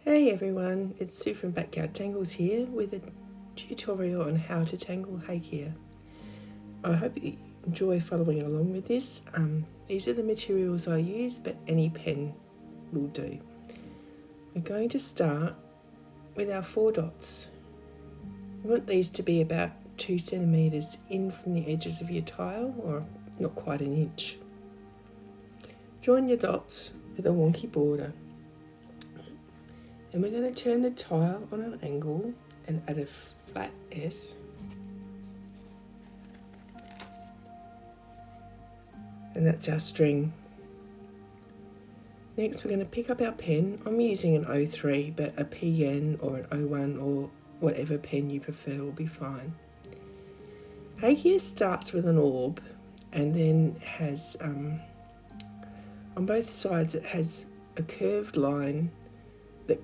Hey everyone, it's Sue from Backyard Tangles here with a tutorial on how to tangle Haykia. I hope you enjoy following along with this. These are the materials I use, but any pen will do. We're going to start with our 4 dots. You want these to be about 2 centimetres in from the edges of your tile, or not quite an inch. Join your dots with a wonky border. And we're going to turn the tile on an angle and add a flat S. And that's our string. Next we're going to pick up our pen. I'm using an 03, but a PN or an 01 or whatever pen you prefer will be fine. Haykia starts with an orb and then has, on both sides it has a curved line that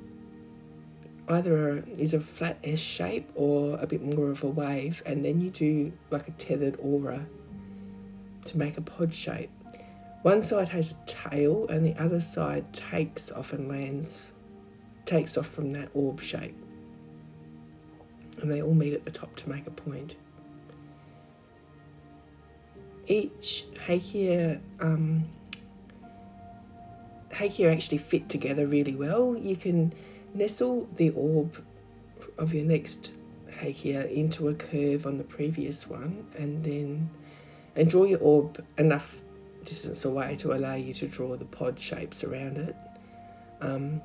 either is a flat S shape or a bit more of a wave, and then you do like a tethered aura to make a pod shape. One side has a tail and the other side takes off from that orb shape. And they all meet at the top to make a point. Each Haykia actually fit together really well. You can nestle the orb of your next Haykia into a curve on the previous one and draw your orb enough distance away to allow you to draw the pod shapes around it.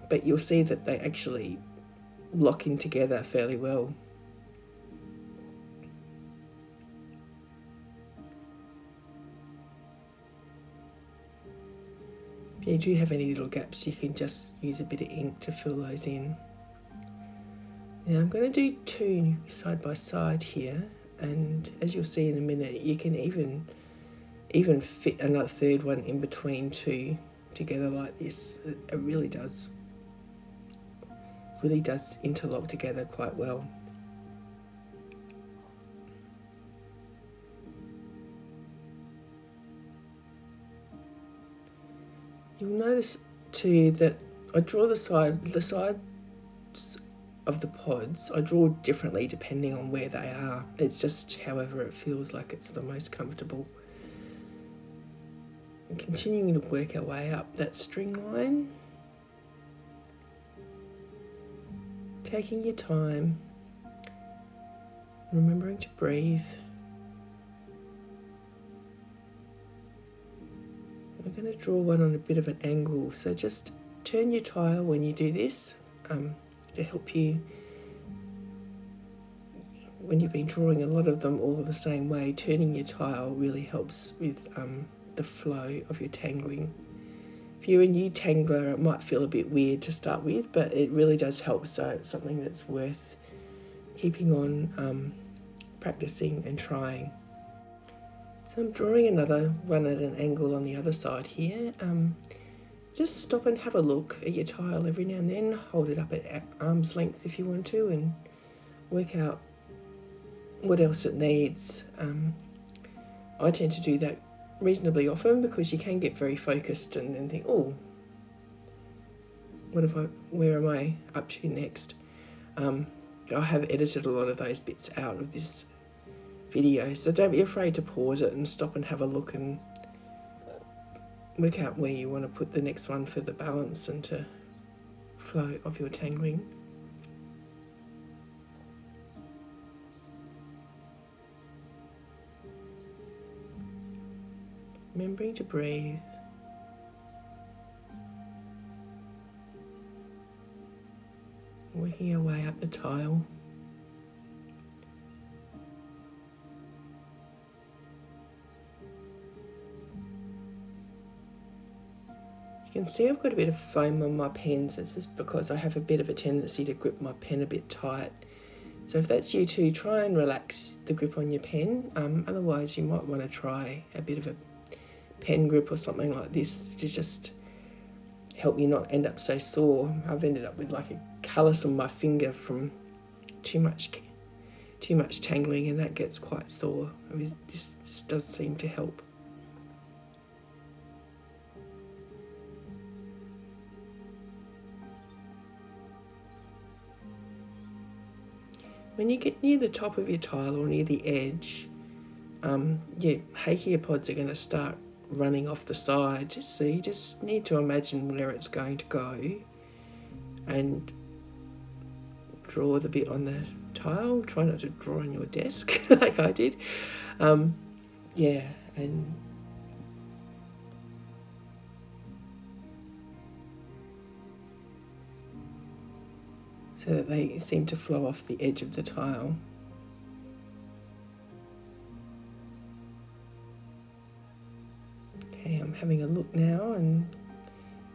But you'll see that they actually lock in together fairly well. If you do have any little gaps, you can just use a bit of ink to fill those in. Now I'm going to do 2 side by side here, and as you'll see in a minute, you can even fit another third one in between 2 together like this. It really does interlock together quite well. You'll notice too that I draw the sides of the pods. I draw differently depending on where they are. It's just however it feels like it's the most comfortable. And continuing to work our way up that string line. Taking your time, remembering to breathe. We're going to draw one on a bit of an angle, so just turn your tile when you do this to help you. When you've been drawing a lot of them all the same way, turning your tile really helps with the flow of your tangling. If you're a new tangler, it might feel a bit weird to start with, but it really does help, so it's something that's worth keeping on practicing and trying. So I'm drawing another one at an angle on the other side here. Just stop and have a look at your tile every now and then. Hold it up at arm's length if you want to and work out what else it needs. I tend to do that reasonably often because you can get very focused and then think, oh, where am I up to next? I have edited a lot of those bits out of this video, so don't be afraid to pause it and stop and have a look and work out where you want to put the next one for the balance and to flow of your tangling. Remembering to breathe. Working our way up the tile. You can see I've got a bit of foam on my pens. This is because I have a bit of a tendency to grip my pen a bit tight. So if that's you too, try and relax the grip on your pen. Otherwise you might want to try a bit of a pen grip or something like this to just help you not end up so sore. I've ended up with like a callus on my finger from too much tangling, and that gets quite sore. This does seem to help. When you get near the top of your tile or near the edge, your Haykia pods are going to start running off the side. So you just need to imagine where it's going to go and draw the bit on the tile. Try not to draw on your desk like I did. Yeah, and so that they seem to flow off the edge of the tile. Okay, I'm having a look now and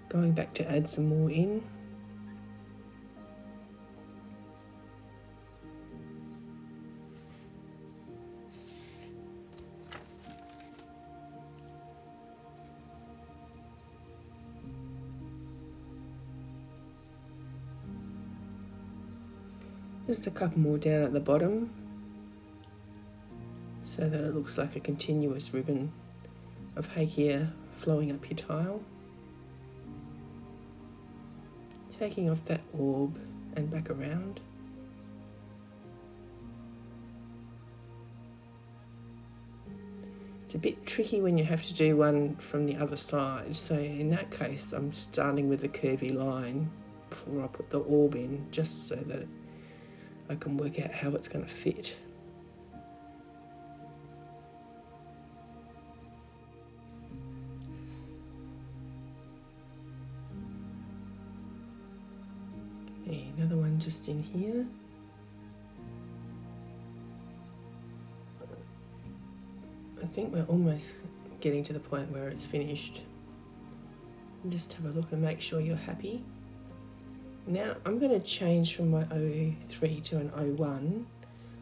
going back to add some more in. Just a couple more down at the bottom so that it looks like a continuous ribbon of Haykia flowing up your tile. Taking off that orb and back around. It's a bit tricky when you have to do one from the other side, so in that case I'm starting with a curvy line before I put the orb in, just so that I can work out how it's going to fit. Okay, another one just in here. I think we're almost getting to the point where it's finished. Just have a look and make sure you're happy. Now I'm going to change from my 03 to an 01.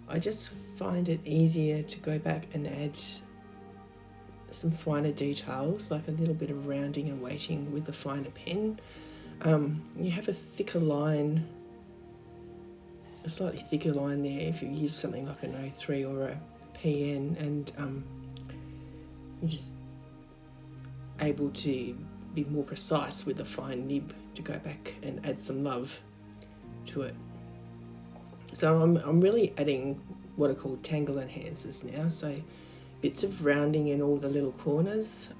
I just find it easier to go back and add some finer details, like a little bit of rounding and weighting with the finer pen. You have a thicker line, a slightly thicker line there if you use something like an 03 or a PN, and you're just able to be more precise with a fine nib to go back and add some love to it. So I'm really adding what are called tangle enhancers now, so bits of rounding in all the little corners,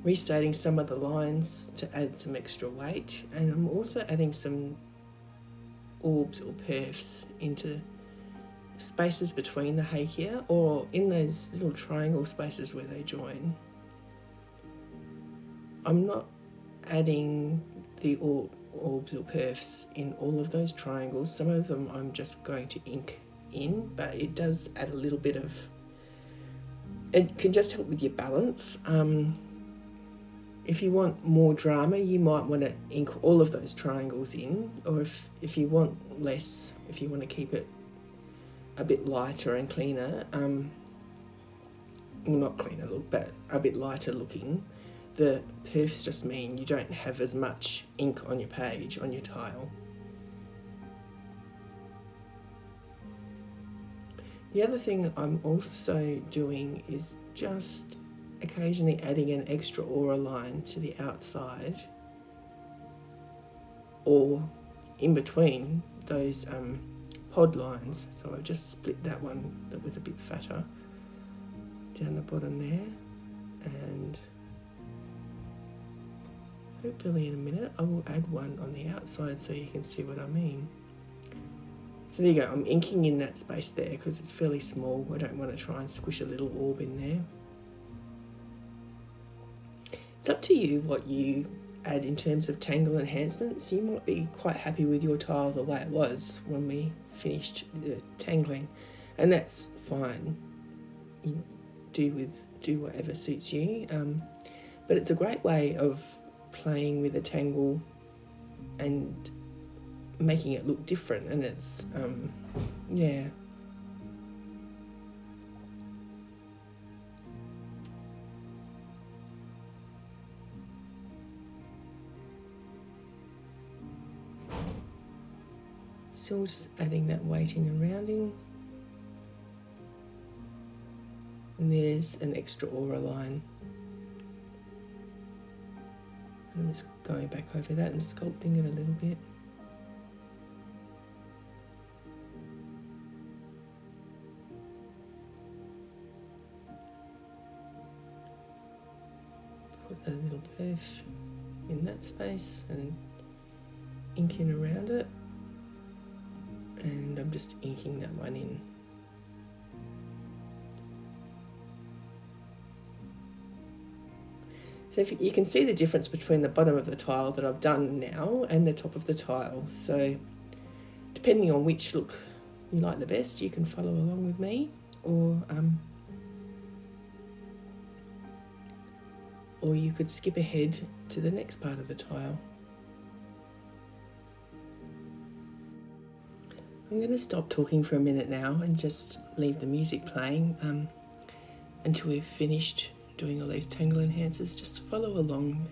restating some of the lines to add some extra weight, and I'm also adding some orbs or perfs into spaces between the Haykia or in those little triangle spaces where they join. I'm not adding the orbs or perfs in all of those triangles. Some of them I'm just going to ink in, but it does add a little bit of, it can just help with your balance. If you want more drama, you might want to ink all of those triangles in, or if you want less, if you want to keep it a bit lighter and cleaner, well, not cleaner look, but a bit lighter looking, the perfs just mean you don't have as much ink on your page, on your tile. The other thing I'm also doing is just occasionally adding an extra aura line to the outside or in between those pod lines. So I've just split that one that was a bit fatter down the bottom there, and hopefully in a minute I will add one on the outside so you can see what I mean. So there you go, I'm inking in that space there because it's fairly small. I don't want to try and squish a little orb in there. It's up to you what you add in terms of tangle enhancements. You might be quite happy with your tile the way it was when we finished the tangling, and that's fine. You do whatever suits you, but it's a great way of playing with a tangle and making it look different, and it's yeah. Still just adding that weighting and rounding. And there's an extra aura line. I'm just going back over that and sculpting it a little bit. a little perf in that space and inking around it, and I'm just inking that one in. So if you can see the difference between the bottom of the tile that I've done now and the top of the tile. So depending on which look you like the best, you can follow along with me, or you could skip ahead to the next part of the tile. I'm going to stop talking for a minute now and just leave the music playing until we've finished doing all these tangle enhancers. Just follow along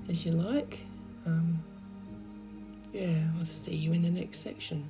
as you like. Yeah, I'll see you in the next section.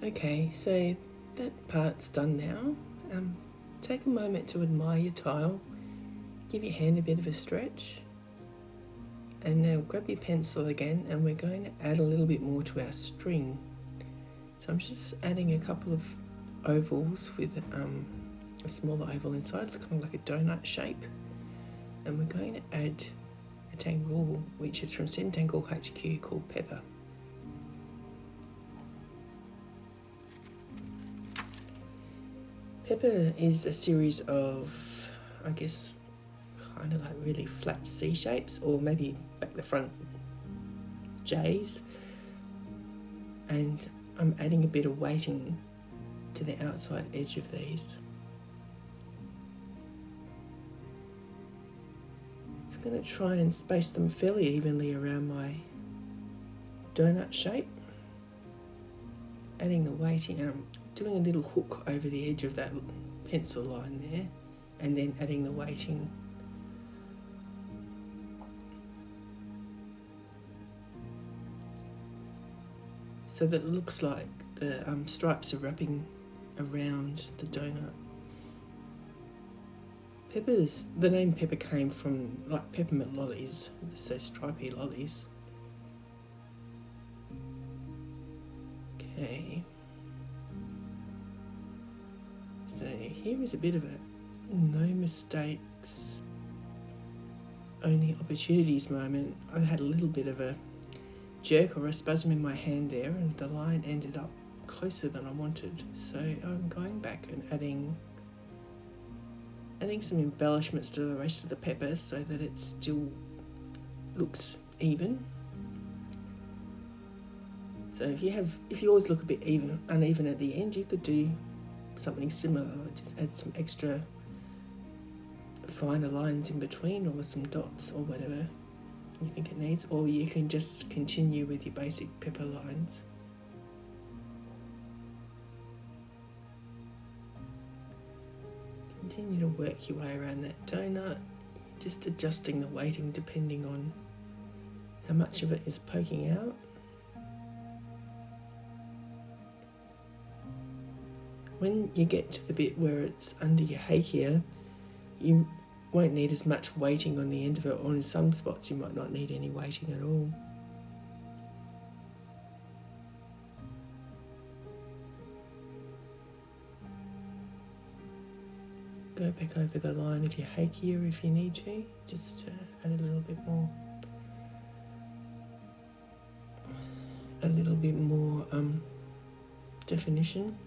Okay, so that part's done now. Take a moment to admire your tile, give your hand a bit of a stretch, and now grab your pencil again, and we're going to add a little bit more to our string. So I'm just adding a couple of ovals with a smaller oval inside, kind of like a donut shape, and we're going to add a tangle which is from Zentangle HQ called Pepper. Pepper is a series of, I guess, kind of like really flat C shapes, or maybe back the front J's, and I'm adding a bit of weighting to the outside edge of these. Just going to try and space them fairly evenly around my donut shape, adding the weighting, and I'm doing a little hook over the edge of that pencil line there, and then adding the weighting. So that it looks like the stripes are wrapping around the donut. Peppers, the name Pepper came from like peppermint lollies, so stripy lollies. Okay. So here is a bit of a no mistakes, only opportunities moment. I had a little bit of a jerk or a spasm in my hand there, and the line ended up closer than I wanted. So I'm going back and adding some embellishments to the rest of the pepper so that it still looks even. So if you always look a bit uneven at the end, you could do something similar, just add some extra finer lines in between, or some dots, or whatever you think it needs, or you can just continue with your basic pepper lines. Continue to work your way around that donut, just adjusting the weighting depending on how much of it is poking out. When you get to the bit where it's under your Haykia, you won't need as much weighting on the end of it, or in some spots you might not need any weighting at all. Go back over the line of your Haykia if you need to, just to add a little bit more definition.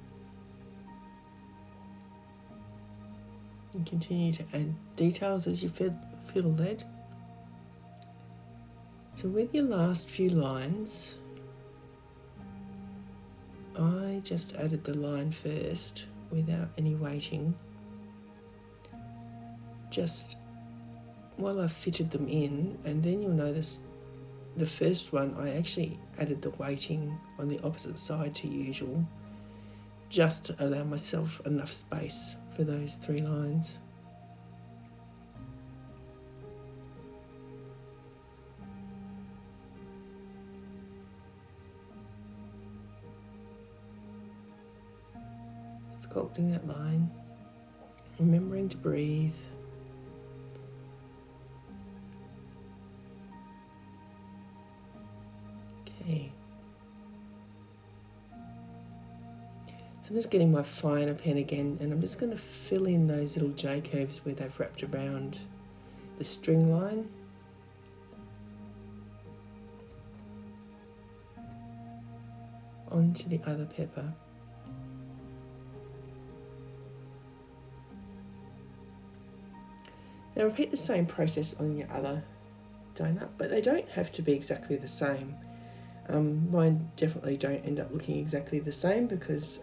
And continue to add details as you feel led. So with your last few lines, I just added the line first without any weighting, just while I fitted them in, and then you'll notice the first one I actually added the weighting on the opposite side to usual, just to allow myself enough space for those 3 lines. Sculpting that line, remembering to breathe. Okay. So I'm just getting my finer pen again, and I'm just going to fill in those little J curves where they've wrapped around the string line. Onto the other pepper. Now repeat the same process on your other donut, but they don't have to be exactly the same. Mine definitely don't end up looking exactly the same, because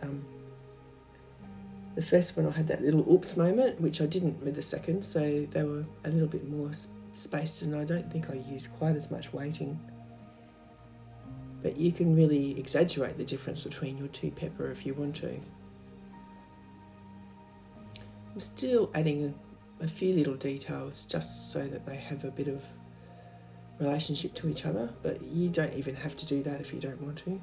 the first one I had that little oops moment, which I didn't with the second, so they were a little bit more spaced, and I don't think I used quite as much weighting. But you can really exaggerate the difference between your 2 pepper if you want to. I'm still adding a few little details just so that they have a bit of relationship to each other, but you don't even have to do that if you don't want to.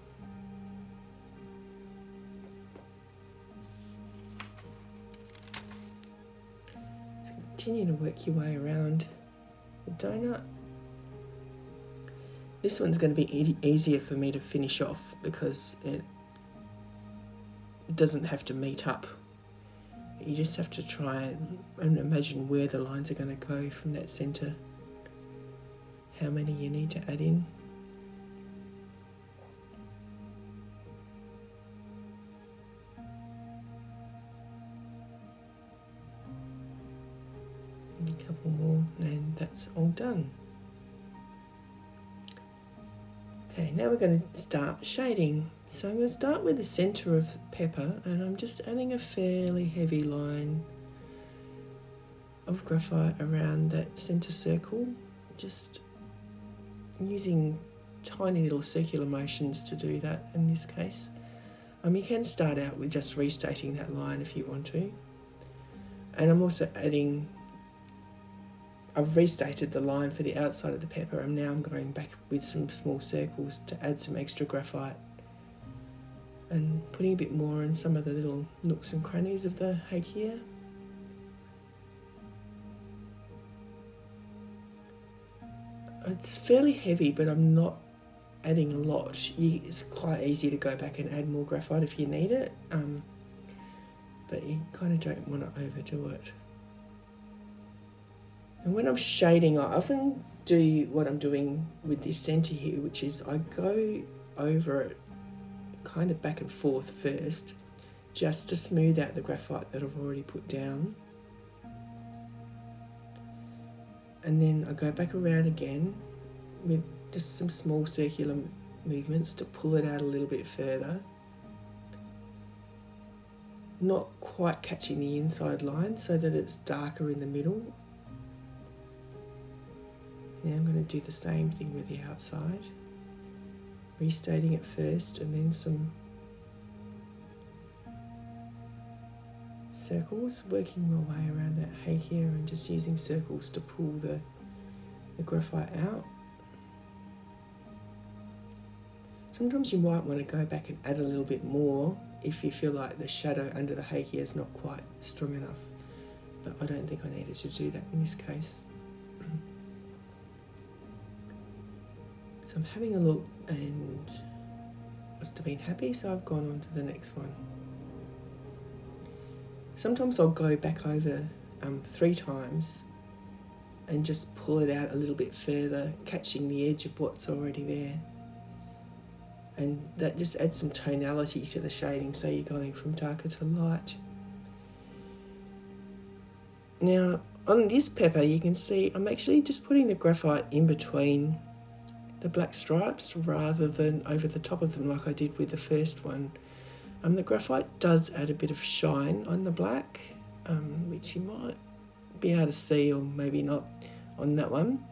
So continue to work your way around the donut. This one's going to be easier for me to finish off because it doesn't have to meet up. You just have to try and imagine where the lines are going to go from that centre, how many you need to add in. And a couple more, and that's all done. Okay, now we're going to start shading. So I'm going to start with the centre of pepper, and I'm just adding a fairly heavy line of graphite around that centre circle, just using tiny little circular motions to do that in this case. You can start out with just restating that line if you want to. And I'm also adding, I've restated the line for the outside of the pepper, and now I'm going back with some small circles to add some extra graphite and putting a bit more in some of the little nooks and crannies of the Haykia. It's fairly heavy, but I'm not adding a lot. It's quite easy to go back and add more graphite if you need it, but you kind of don't want to overdo it. And when I'm shading, I often do what I'm doing with this centre here, which is I go over it kind of back and forth first, just to smooth out the graphite that I've already put down. And then I go back around again with just some small circular movements to pull it out a little bit further. Not quite catching the inside line so that it's darker in the middle. Now I'm going to do the same thing with the outside. Restating it first and then some circles, working my way around that Haykia and just using circles to pull the graphite out. Sometimes you might want to go back and add a little bit more if you feel like the shadow under the Haykia is not quite strong enough, but I don't think I needed to do that in this case. So I'm having a look and must have been happy, so I've gone on to the next one. Sometimes I'll go back over 3 times and just pull it out a little bit further, catching the edge of what's already there. And that just adds some tonality to the shading, so you're going from darker to light. Now, on this pepper, you can see I'm actually just putting the graphite in between the black stripes rather than over the top of them like I did with the first one. The graphite does add a bit of shine on the black, which you might be able to see or maybe not on that one.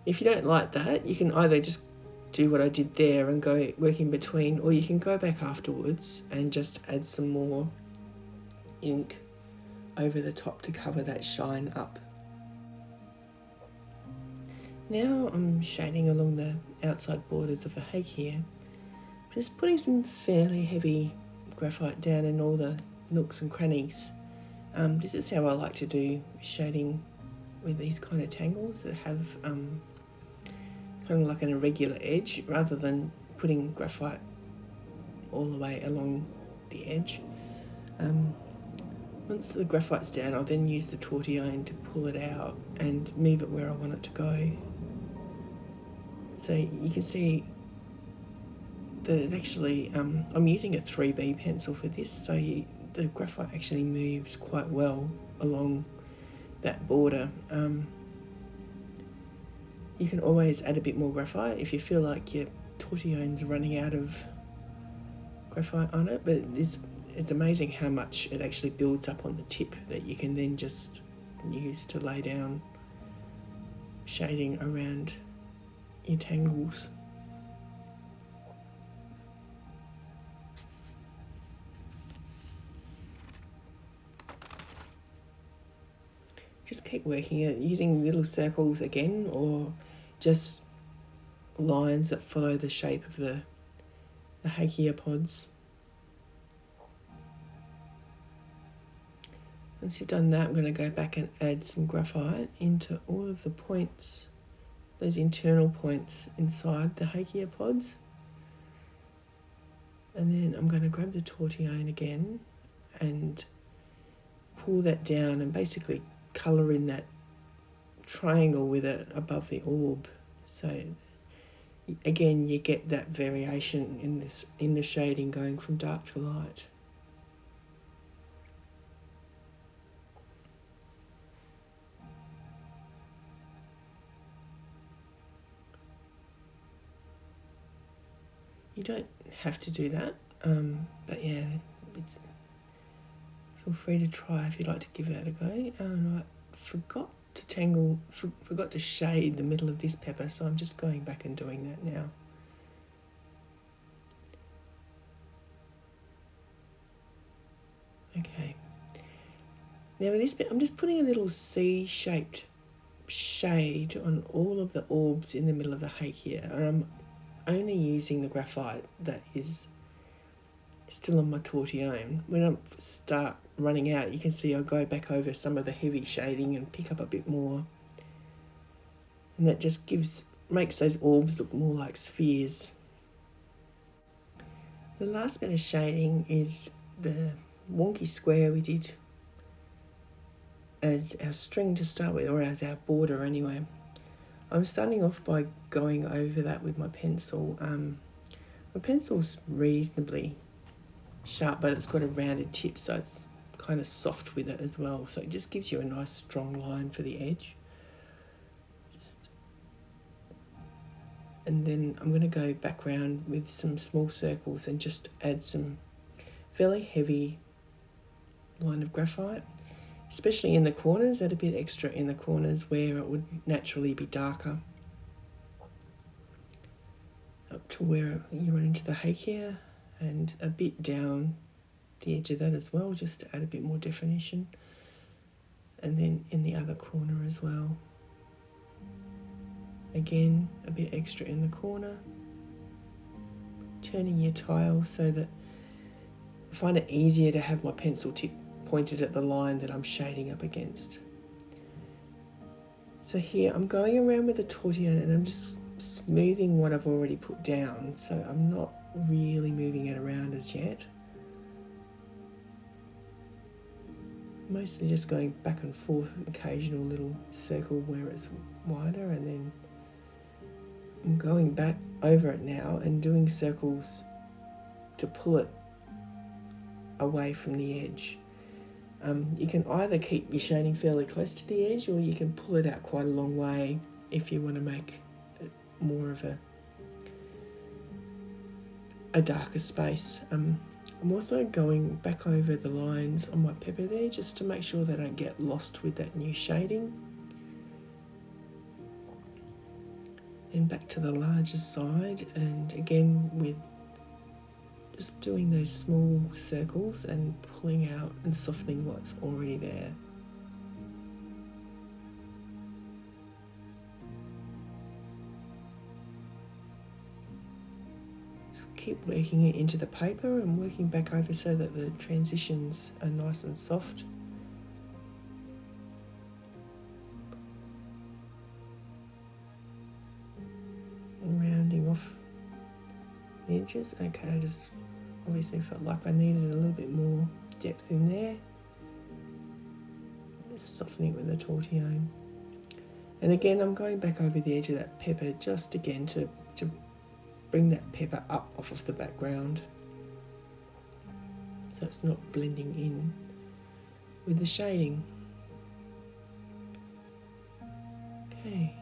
If you don't like that, you can either just do what I did there and go work in between, or you can go back afterwards and just add some more ink over the top to cover that shine up. Now I'm shading along the outside borders of the Haykia, just putting some fairly heavy graphite down in all the nooks and crannies. This is how I like to do shading with these kind of tangles that have kind of like an irregular edge, rather than putting graphite all the way along the edge. Once the graphite's down, I'll then use the tortillon to pull it out and move it where I want it to go. So you can see that it actually, I'm using a 3B pencil for this, so the graphite actually moves quite well along that border. You can always add a bit more graphite if you feel like your tortillon's running out of graphite on it, but it's amazing how much it actually builds up on the tip that you can then just use to lay down shading around your tangles. Just keep working it using little circles again, or just lines that follow the shape of the Haykia pods. Once you've done that, I'm going to go back and add some graphite into all of the points, those internal points inside the Haykia pods. And then I'm going to grab the tortillon again and pull that down and basically colour in that triangle with it above the orb. So again, you get that variation in the shading going from dark to light. You don't have to do that, but yeah, feel free to try if you'd like to give that a go. Right, forgot to shade the middle of this pepper, so I'm just going back and doing that now. Okay. Now with this bit, I'm just putting a little C-shaped shade on all of the orbs in the middle of the Haykia, and I'm only using the graphite that is still on my tortillon. When I start running out, you can see I go back over some of the heavy shading and pick up a bit more, and that just makes those orbs look more like spheres. The last bit of shading is the wonky square we did as our string to start with, or as our border anyway. I'm starting off by going over that with my pencil. My pencil's reasonably sharp, but it's got a rounded tip, so it's kind of soft with it as well. So it just gives you a nice strong line for the edge. Just And then I'm going to go back round with some small circles and just add some fairly heavy line of graphite, especially in the corners, add a bit extra in the corners where it would naturally be darker. Up to where you run into the Haykia, and a bit down the edge of that as well, just to add a bit more definition. And then in the other corner as well. Again, a bit extra in the corner. Turning your tile so that I find it easier to have my pencil tip pointed at the line that I'm shading up against. So here I'm going around with a tortillon and I'm just smoothing what I've already put down, so I'm not really moving it around as yet. Mostly just going back and forth, occasional little circle where it's wider, and then I'm going back over it now and doing circles to pull it away from the edge. You can either keep your shading fairly close to the edge, or you can pull it out quite a long way if you want to make it more of a darker space. I'm also going back over the lines on my pepper there just to make sure they don't get lost with that new shading. And back to the larger side, and again with just doing those small circles and pulling out and softening what's already there. Just keep working it into the paper and working back over so that the transitions are nice and soft. And rounding off the edges. Okay, I just obviously felt like I needed a little bit more depth in there. Just softening it with a tortillon. And again, I'm going back over the edge of that pepper just again to bring that pepper up off of the background, so it's not blending in with the shading. Okay.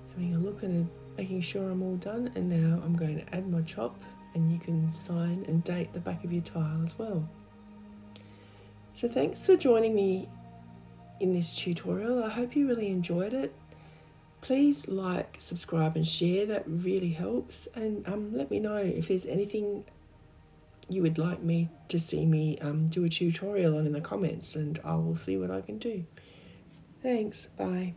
Having a look and making sure I'm all done, and now I'm going to add my chop, and you can sign and date the back of your tile as well. So thanks for joining me in this tutorial. I hope you really enjoyed it. Please like, subscribe and share, that really helps, and let me know if there's anything you would like me to see me do a tutorial on in the comments, and I will see what I can do. Thanks, bye.